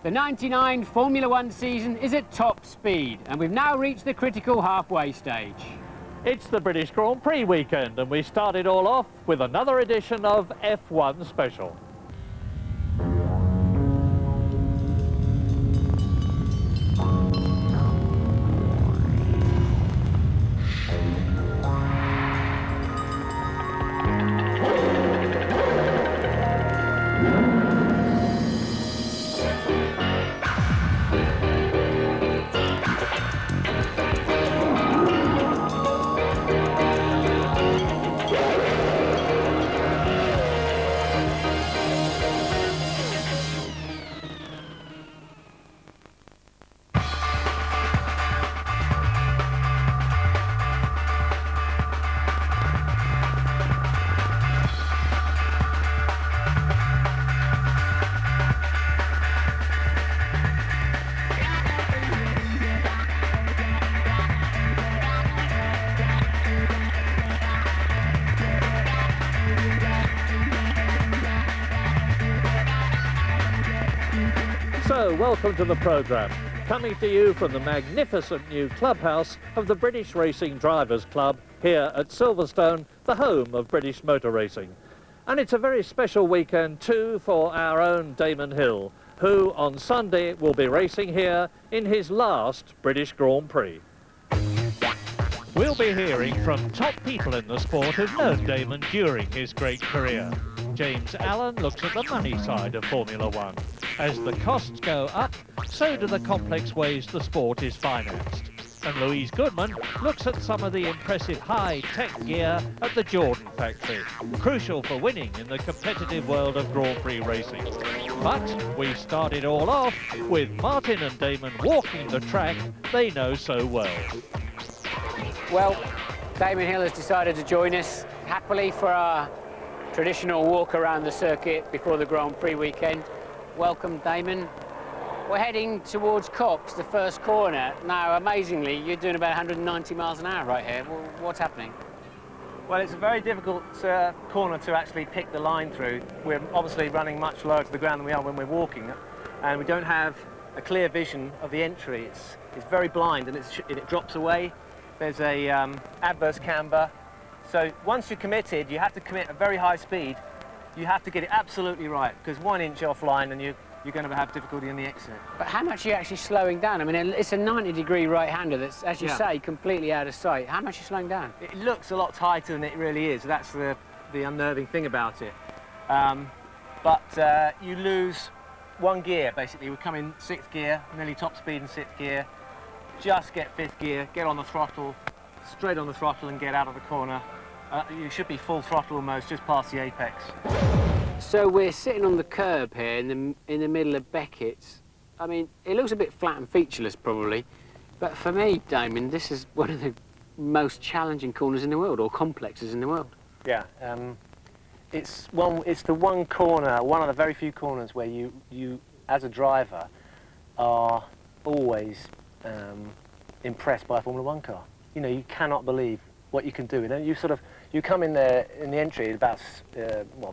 The 99 Formula One season is at top speed, and we've now reached the critical halfway stage. It's the British Grand Prix weekend, and we start it all off with another edition of F1 Special. So, welcome to the programme, coming to you from the magnificent new clubhouse of the British Racing Drivers Club here at Silverstone, the home of British motor racing. And it's a very special weekend too for our own Damon Hill, who on Sunday will be racing here in his last British Grand Prix. We'll be hearing from top people in the sport who've known Damon during his great career. James Allen looks at the money side of Formula One. As the costs go up, so do the complex ways the sport is financed. And Louise Goodman looks at some of the impressive high-tech gear at the Jordan factory, crucial for winning in the competitive world of Grand Prix racing. But we start it all off with Martin and Damon walking the track they know so well. Well, Damon Hill has decided to join us happily for our traditional walk around the circuit before the Grand Prix weekend. Welcome, Damon. We're heading towards Copse, the first corner. Now, amazingly, you're doing about 190 miles an hour right here. What's happening? Well, it's a very difficult corner to actually pick the line through. We're obviously running much lower to the ground than we are when we're walking, and we don't have a clear vision of the entry. It's very blind, and it drops away. There's a adverse camber. So once you're committed, you have to commit a very high speed. You have to get it absolutely right, because 1 inch offline and you're going to have difficulty in the exit. But how much are you actually slowing down? I mean, it's a 90-degree right-hander that's, as you say, completely out of sight. How much are you slowing down? It looks a lot tighter than it really is. That's the unnerving thing about it. But you lose 1 gear, basically. We come in 6th gear, nearly top speed in 6th gear. Just get 5th gear, get on the throttle, straight on the throttle and get out of the corner. You should be full throttle almost, just past the apex. So we're sitting on the curb here in the middle of Beckett's. I mean, it looks a bit flat and featureless probably, but for me, Damon, this is one of the most challenging corners in the world, or complexes in the world. Yeah, it's the one corner, one of the very few corners where you as a driver are always impressed by a Formula One car. You know, you cannot believe what you can do. You know, you come in there in the entry at about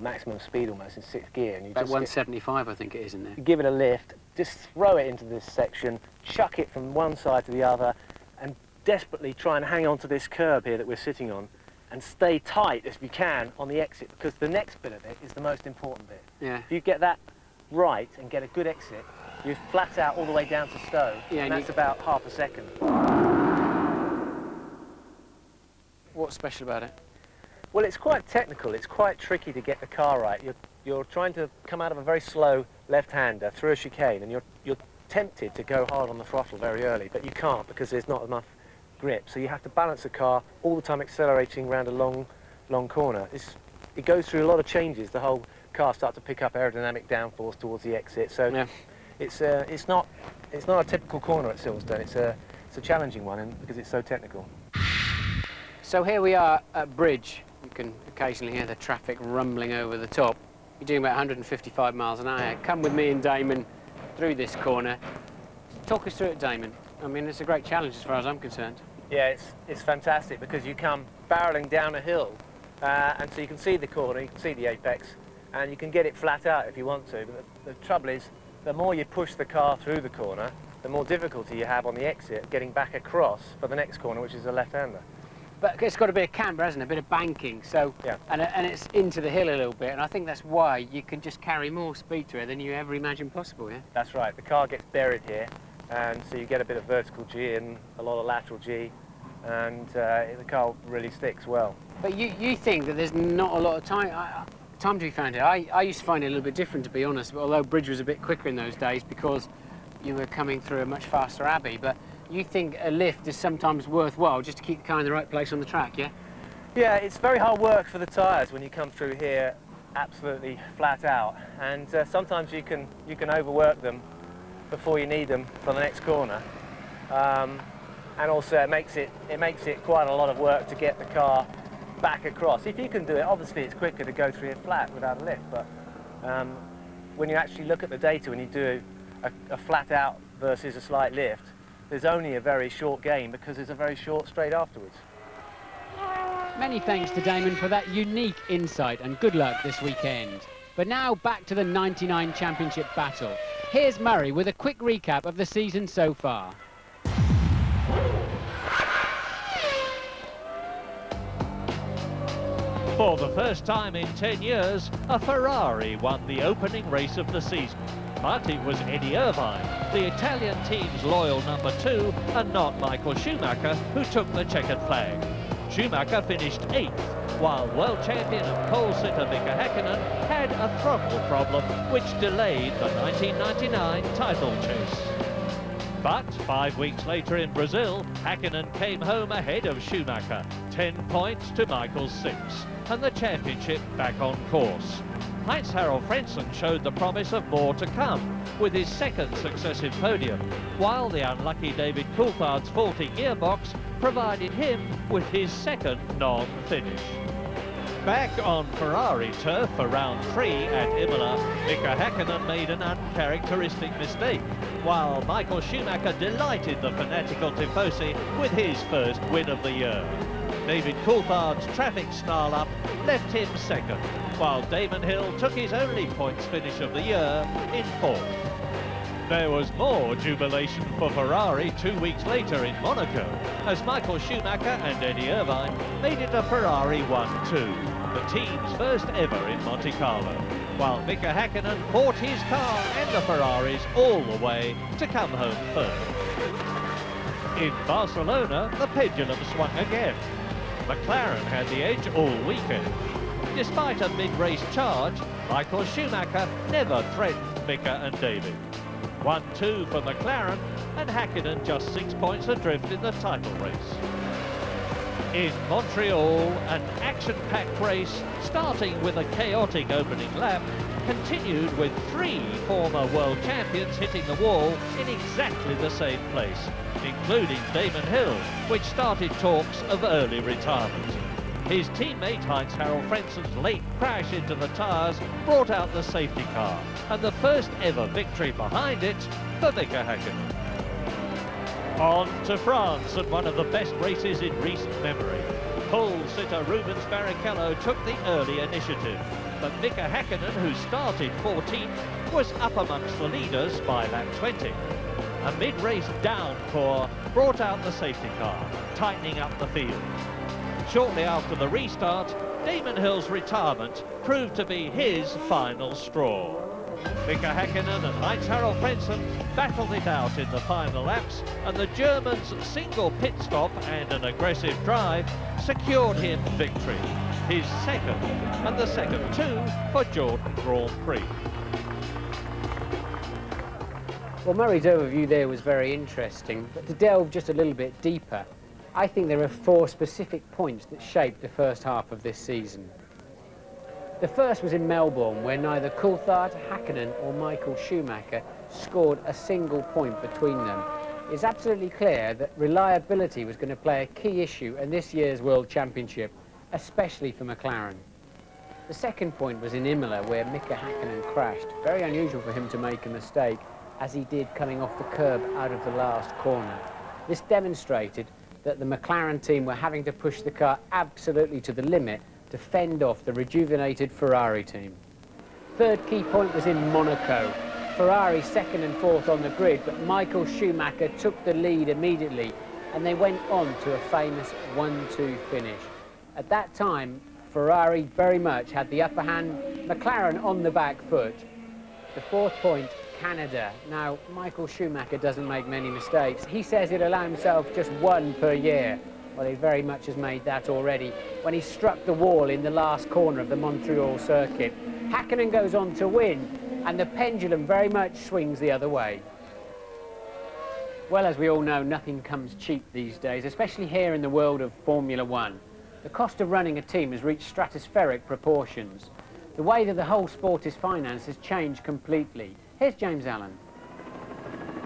maximum speed almost in 6th gear, and you about just 175, I think it is in there. Give it a lift, just throw it into this section, chuck it from one side to the other, and desperately try and hang on to this curb here that we're sitting on, and stay tight as we can on the exit, because the next bit of it is the most important bit. Yeah. If you get that right and get a good exit, you're flat out all the way down to Stowe, and that's about half a second. What's special about it? Well, it's quite technical. It's quite tricky to get the car right. You're trying to come out of a very slow left-hander through a chicane, and you're tempted to go hard on the throttle very early, but you can't because there's not enough grip. So you have to balance the car all the time, accelerating around a long corner. It goes through a lot of changes. The whole car starts to pick up aerodynamic downforce towards the exit. So yeah. It's not a typical corner at Silverstone. It's a challenging one, because it's so technical. So here we are at Bridge. You can occasionally hear the traffic rumbling over the top. You're doing about 155 miles an hour. Come with me and Damon through this corner. Talk us through it, Damon. I mean, it's a great challenge as far as I'm concerned. Yeah, it's fantastic because you come barreling down a hill, and so you can see the corner, you can see the apex, and you can get it flat out if you want to. But the trouble is, the more you push the car through the corner, the more difficulty you have on the exit getting back across for the next corner, which is a left-hander. But it's got a bit of camber, hasn't it? A bit of banking, so Yeah. and it's into the hill a little bit, and I think that's why you can just carry more speed to it than you ever imagined possible, yeah? That's right, the car gets buried here, and so you get a bit of vertical G and a lot of lateral G, and the car really sticks well. But you think that there's not a lot of time to be found here. I used to find it a little bit different, to be honest, but although Bridge was a bit quicker in those days because you were coming through a much faster Abbey, but you think a lift is sometimes worthwhile just to keep the car in the right place on the track, yeah? Yeah, it's very hard work for the tyres when you come through here absolutely flat out, and sometimes you can overwork them before you need them for the next corner, and also it makes it quite a lot of work to get the car back across. If you can do it, obviously it's quicker to go through here flat without a lift, but when you actually look at the data, when you do a flat out versus a slight lift, there's only a very short gain because there's a very short straight afterwards. Many thanks to Damon for that unique insight, and good luck this weekend. But now back to the 99 Championship battle. Here's Murray with a quick recap of the season so far. For the first time in 10 years, a Ferrari won the opening race of the season. But it was Eddie Irvine, the Italian team's loyal number 2, and not Michael Schumacher, who took the checkered flag. Schumacher finished 8th, while world champion and pole sitter Mika Häkkinen had a throttle problem which delayed the 1999 title chase. But 5 weeks later in Brazil, Häkkinen came home ahead of Schumacher, 10 points to Michael's 6, and the championship back on course. Heinz-Harald Frentzen showed the promise of more to come with his second successive podium, while the unlucky David Coulthard's faulty gearbox provided him with his second non-finish. Back on Ferrari turf for round 3 at Imola, Mika Häkkinen made an uncharacteristic mistake, while Michael Schumacher delighted the fanatical Tifosi with his first win of the year. David Coulthard's traffic snarl-up left him second, while Damon Hill took his only points finish of the year in 4th. There was more jubilation for Ferrari 2 weeks later in Monaco, as Michael Schumacher and Eddie Irvine made it a Ferrari 1-2, the team's first ever in Monte Carlo, while Mika Häkkinen fought his car and the Ferraris all the way to come home third. In Barcelona, the pendulum swung again. McLaren had the edge all weekend. Despite a mid-race charge, Michael Schumacher never threatened Mika and David. 1-2 for McLaren, and Häkkinen just 6 points adrift in the title race. In Montreal, an action-packed race, starting with a chaotic opening lap, continued with 3 former world champions hitting the wall in exactly the same place, including Damon Hill, which started talks of early retirement. His teammate Heinz-Harald Frentzen's late crash into the tyres brought out the safety car, and the first ever victory behind it for Mika Häkkinen. On to France, and one of the best races in recent memory. Pole sitter Rubens Barrichello took the early initiative, but Mika Häkkinen, who started 14th, was up amongst the leaders by lap 20. A mid-race downpour brought out the safety car, tightening up the field. Shortly after the restart, Damon Hill's retirement proved to be his final straw. Mika Häkkinen and Heinz-Harald Frentzen battled it out in the final laps, and the German's single pit stop and an aggressive drive secured him victory, his second, and the second too for Jordan Grand Prix. Well, Murray's overview there was very interesting, but to delve just a little bit deeper, I think there are 4 specific points that shaped the first half of this season. The first was in Melbourne, where neither Coulthard, Häkkinen or Michael Schumacher scored a single point between them. It's absolutely clear that reliability was going to play a key issue in this year's World Championship, especially for McLaren. The second point was in Imola, where Mika Häkkinen crashed. Very unusual for him to make a mistake, as he did coming off the curb out of the last corner. This demonstrated that the McLaren team were having to push the car absolutely to the limit to fend off the rejuvenated Ferrari team. Third key point was in Monaco, Ferrari second and fourth on the grid, but Michael Schumacher took the lead immediately, and they went on to a famous 1-2 finish. At that time, Ferrari very much had the upper hand, McLaren on the back foot. The fourth point, Canada. Now, Michael Schumacher doesn't make many mistakes. He says he'll allow himself just one per year. Well, he very much has made that already when he struck the wall in the last corner of the Montreal circuit. Hakkinen goes on to win, and the pendulum very much swings the other way. Well, as we all know, nothing comes cheap these days, especially here in the world of Formula One. The cost of running a team has reached stratospheric proportions. The way that the whole sport is financed has changed completely. Here's James Allen.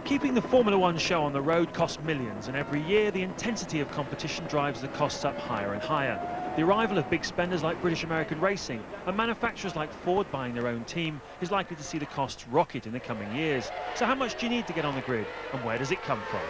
Keeping the Formula One show on the road costs millions, and every year the intensity of competition drives the costs up higher and higher. The arrival of big spenders like British American Racing and manufacturers like Ford buying their own team is likely to see the costs rocket in the coming years. So how much do you need to get on the grid, and where does it come from?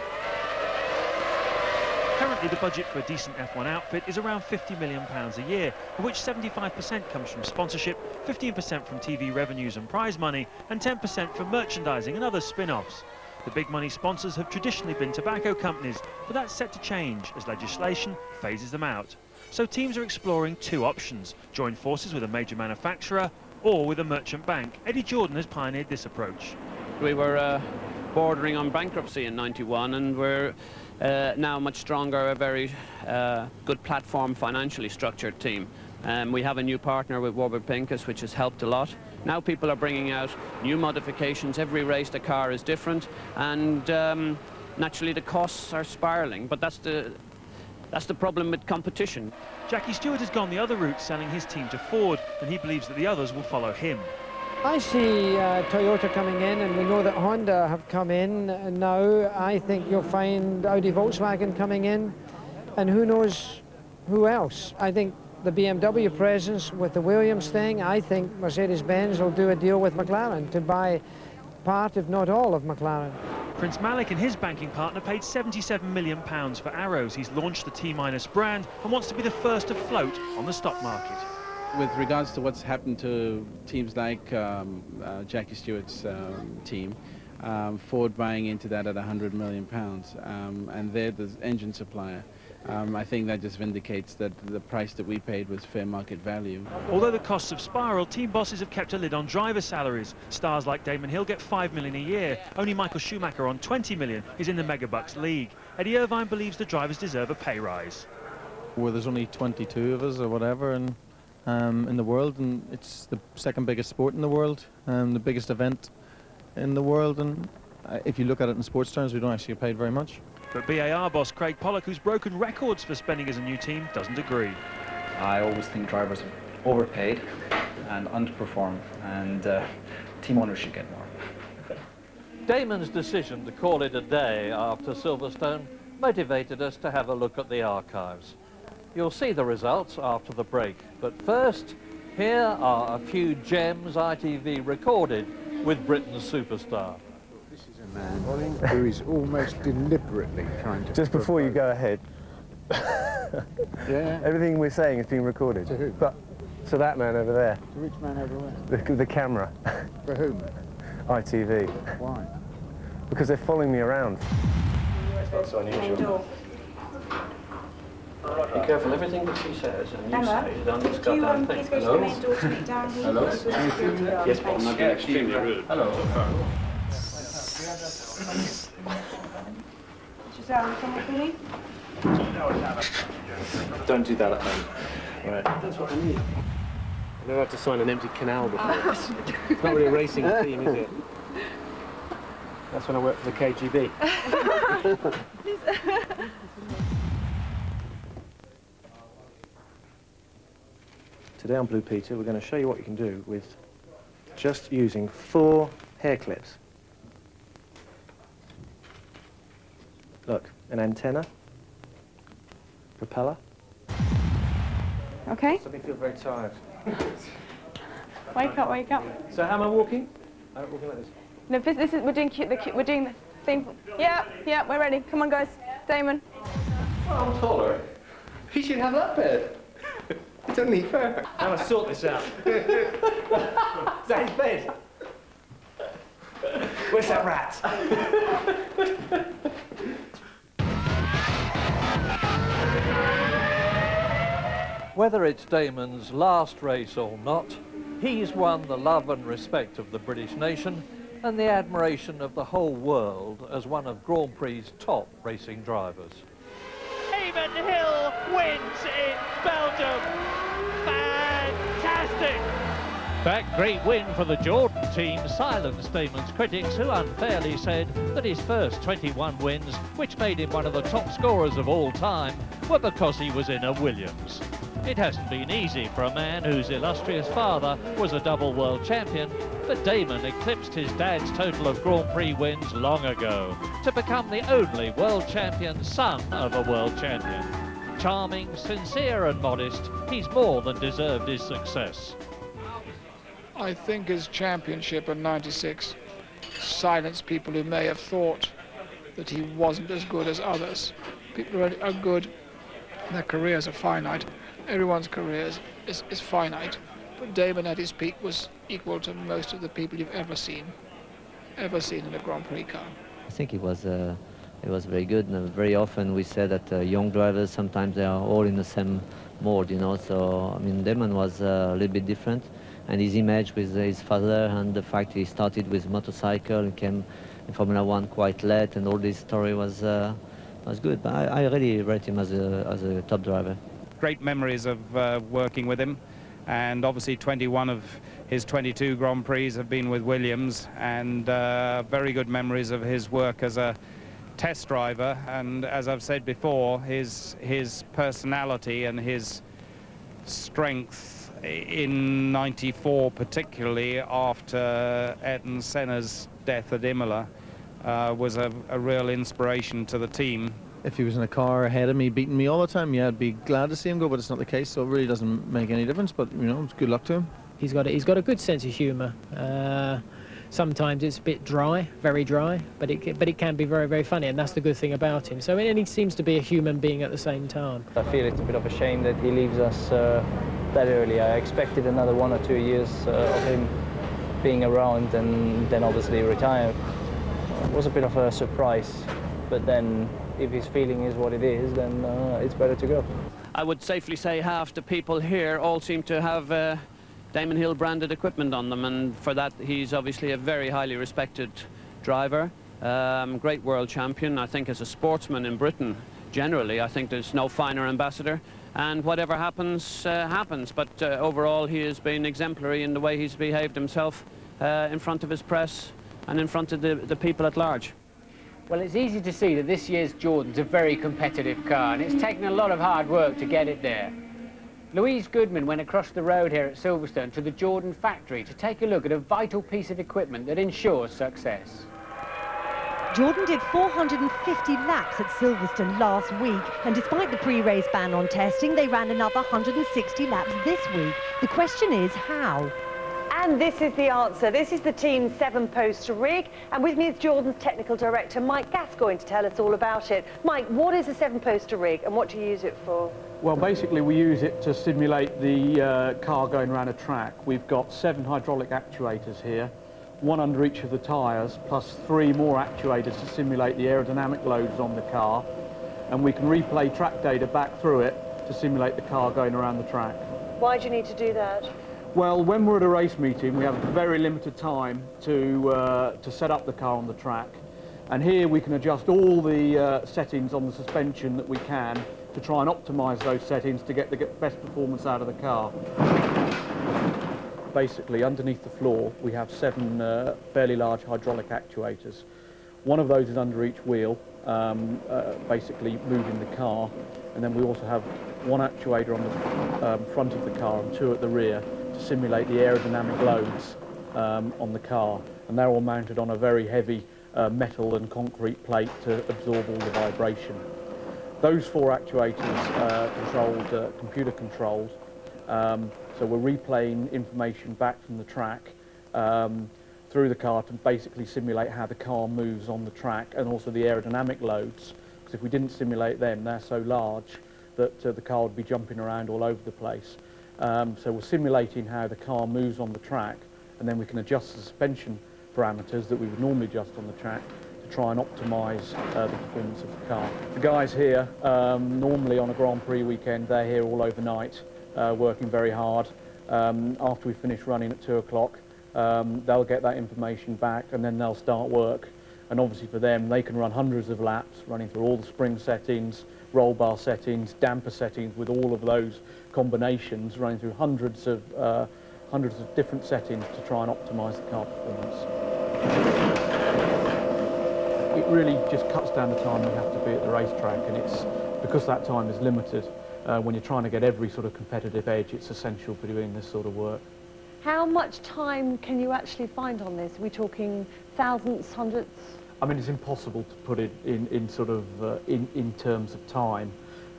Currently, the budget for a decent F1 outfit is around £50 million a year, of which 75% comes from sponsorship, 15% from TV revenues and prize money, and 10% from merchandising and other spin-offs. The big money sponsors have traditionally been tobacco companies, but that's set to change as legislation phases them out. So teams are exploring two options: join forces with a major manufacturer or with a merchant bank. Eddie Jordan has pioneered this approach. We were bordering on bankruptcy in '91, and we're now much stronger, a very good platform, financially structured team. We have a new partner with Warburg Pincus, which has helped a lot. Now people are bringing out new modifications. Every race the car is different, and naturally the costs are spiraling, but that's the problem with competition. Jackie Stewart has gone the other route, selling his team to Ford, and he believes that the others will follow him. I see Toyota coming in, and we know that Honda have come in now. I think you'll find Audi Volkswagen coming in, and who knows who else. I think the BMW presence with the Williams thing, I think Mercedes-Benz will do a deal with McLaren to buy part, if not all, of McLaren. Prince Malik and his banking partner paid £77 million for Arrows. He's launched the T-Minus brand and wants to be the first to float on the stock market. With regards to what's happened to teams like Jackie Stewart's team, Ford buying into that at £100 million, and they're the engine supplier. I think that just vindicates that the price that we paid was fair market value. Although the costs have spiraled, team bosses have kept a lid on driver salaries. Stars like Damon Hill get £5 million a year. Only Michael Schumacher on £20 million is in the megabucks league. Eddie Irvine believes the drivers deserve a pay rise. Well, there's only 22 of us or whatever, and in the world, and it's the second biggest sport in the world, the biggest event in the world, and if you look at it in sports terms, we don't actually get paid very much. But BAR boss Craig Pollock, who's broken records for spending as a new team, doesn't agree. I always think drivers are overpaid and underperform, and team owners should get more. Damon's decision to call it a day after Silverstone motivated us to have a look at the archives. You'll see the results after the break, but first, here are a few gems ITV recorded with Britain's superstar. This is a man who is almost deliberately trying to... Just before you go ahead, yeah. everything we're saying is being recorded. To who? But, so that man over there. To which man over where? The camera. For whom? ITV. Why? Because they're following me around. That's unusual. Be careful, everything that she says and you Emma, say is on this do you goddamn thing. please go to the main door to meet down here? Hello? Yes, but I'm not being extremely rude. Hello. Giselle, come with me? Don't do that at home. Right. That's what I need. I've never had to sign an empty canal before. It's not really a racing theme, is it? That's when I worked for the KGB. Today on Blue Peter, we're going to show you what you can do with just using 4 hair clips. Look, an antenna, propeller. Okay. Suddenly feel very tired. Wake up, wake up. So how am I walking? I'm walking like this. No, this is, we're doing the thing. Yeah, we're ready. Come on, guys. Damon. Well, I'm taller. He should have that bed. It's only fair. I'm going to sort this out. Is that his bed? Where's that rat? Whether it's Damon's last race or not, he's won the love and respect of the British nation and the admiration of the whole world as one of Grand Prix's top racing drivers. Damon Hill wins in Belgium. Fantastic! That great win for the Jordan team silenced Damon's critics, who unfairly said that his first 21 wins, which made him one of the top scorers of all time, were because he was in a Williams. It hasn't been easy for a man whose illustrious father was a double world champion, but Damon eclipsed his dad's total of Grand Prix wins long ago to become the only world champion son of a world champion. Charming, sincere and modest, he's more than deserved his success. I think his championship in '96 silenced people who may have thought that he wasn't as good as others. People are good, their careers are finite. Everyone's career is finite, but Damon at his peak was equal to most of the people you've ever seen in a Grand Prix car. I think it was very good, and very often we say that young drivers, sometimes they are all in the same mold, you know, so I mean Damon was a little bit different, and his image with his father and the fact he started with motorcycle and came in Formula One quite late, and all this story was good, but I really rate him as a top driver. Great memories of working with him, and obviously 21 of his 22 Grand Prix have been with Williams, and very good memories of his work as a test driver. And as I've said before, his personality and his strength in '94, particularly after Ayrton Senna's death at Imola, was a real inspiration to the team. If he was in a car ahead of me, beating me all the time, yeah, I'd be glad to see him go, but it's not the case, so it really doesn't make any difference. But, you know, it's good luck to him. He's got a good sense of humour. Sometimes it's a bit dry, very dry, but it can be very, very funny, and that's the good thing about him. So, and he seems to be a human being at the same time. I feel it's a bit of a shame that he leaves us that early. I expected another 1 or 2 years of him being around and then obviously retire. It was a bit of a surprise, but then if his feeling is what it is, then it's better to go. I would safely say half the people here all seem to have Damon Hill branded equipment on them, and for that he's obviously a very highly respected driver, great world champion. I think as a sportsman in Britain generally, I think there's no finer ambassador, and whatever happens, happens, but overall he has been exemplary in the way he's behaved himself in front of his press and in front of the people at large. Well, it's easy to see that this year's Jordan's a very competitive car, and it's taken a lot of hard work to get it there. Louise Goodman went across the road here at Silverstone to the Jordan factory to take a look at a vital piece of equipment that ensures success. Jordan did 450 laps at Silverstone last week, and despite the pre-race ban on testing, they ran another 160 laps this week. The question is how? And this is the answer. This is the team's 7-post rig, and with me is Jordan's technical director, Mike Gascoigne, to tell us all about it. Mike, what is a 7-post rig and what do you use it for? Well, basically we use it to simulate the car going around a track. We've got 7 hydraulic actuators here, 1 under each of the tyres, plus 3 more actuators to simulate the aerodynamic loads on the car, and we can replay track data back through it to simulate the car going around the track. Why do you need to do that? Well, when we're at a race meeting, we have very limited time to set up the car on the track, and here we can adjust all the settings on the suspension that we can to try and optimise those settings to get the best performance out of the car. Basically, underneath the floor, we have 7 fairly large hydraulic actuators. 1 of those is under each wheel, basically moving the car, and then we also have 1 actuator on the front of the car and 2 at the rear to simulate the aerodynamic loads on the car, and they're all mounted on a very heavy metal and concrete plate to absorb all the vibration. Those 4 actuators computer controlled, so we're replaying information back from the track through the car to basically simulate how the car moves on the track, and also the aerodynamic loads, because if we didn't simulate them, they're so large that the car would be jumping around all over the place. So we're simulating how the car moves on the track, and then we can adjust the suspension parameters that we would normally adjust on the track to try and optimise the performance of the car. The guys here, normally on a Grand Prix weekend, they're here all overnight, working very hard. After we finish running at 2 o'clock, they'll get that information back and then they'll start work. And obviously for them, they can run hundreds of laps, running through all the spring settings, roll bar settings, damper settings, with all of those combinations, running through hundreds of different settings to try and optimise the car performance. It really just cuts down the time you have to be at the racetrack, and it's because that time is limited. When you're trying to get every sort of competitive edge, it's essential for doing this sort of work. How much time can you actually find on this? Are we talking thousands, hundreds? I mean, it's impossible to put it in terms of time,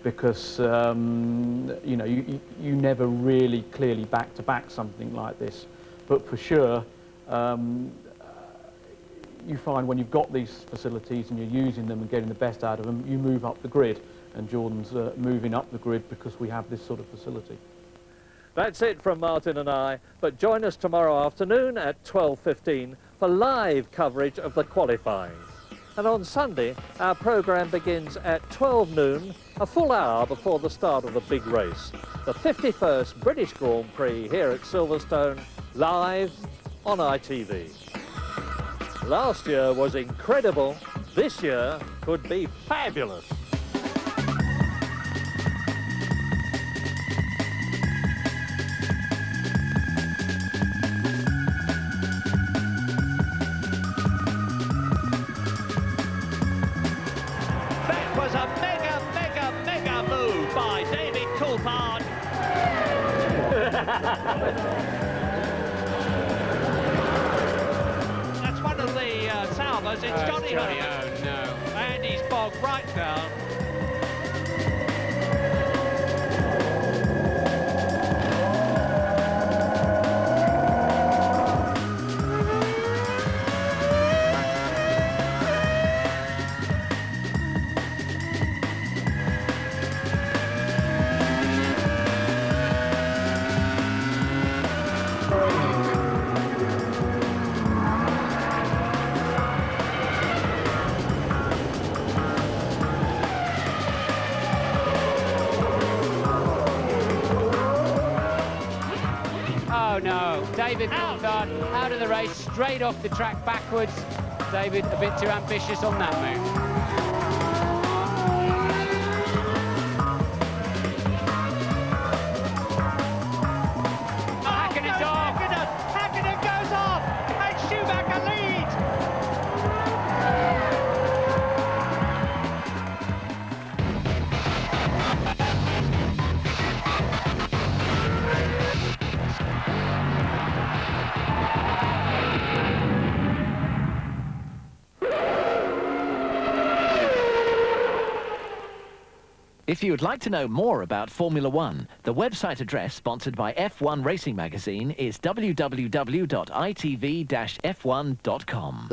because you know, you never really clearly back-to-back something like this. But for sure, you find when you've got these facilities and you're using them and getting the best out of them, you move up the grid. And Jordan's moving up the grid because we have this sort of facility. That's it from Martin and I, but join us tomorrow afternoon at 12:15 for live coverage of the qualifying. And on Sunday, our programme begins at 12 noon, a full hour before the start of the big race. The 51st British Grand Prix here at Silverstone, live on ITV. Last year was incredible. This year could be fabulous. That's one of the Salvers. It's Johnny Herman. Oh no! And he's bogged right down. Oh no, David Coulthard out of the race, straight off the track backwards. David a bit too ambitious on that move. Häkkinen off. Häkkinen goes off, and Schumacher leads. If you would like to know more about Formula One, the website address sponsored by F1 Racing Magazine is www.itv-f1.com.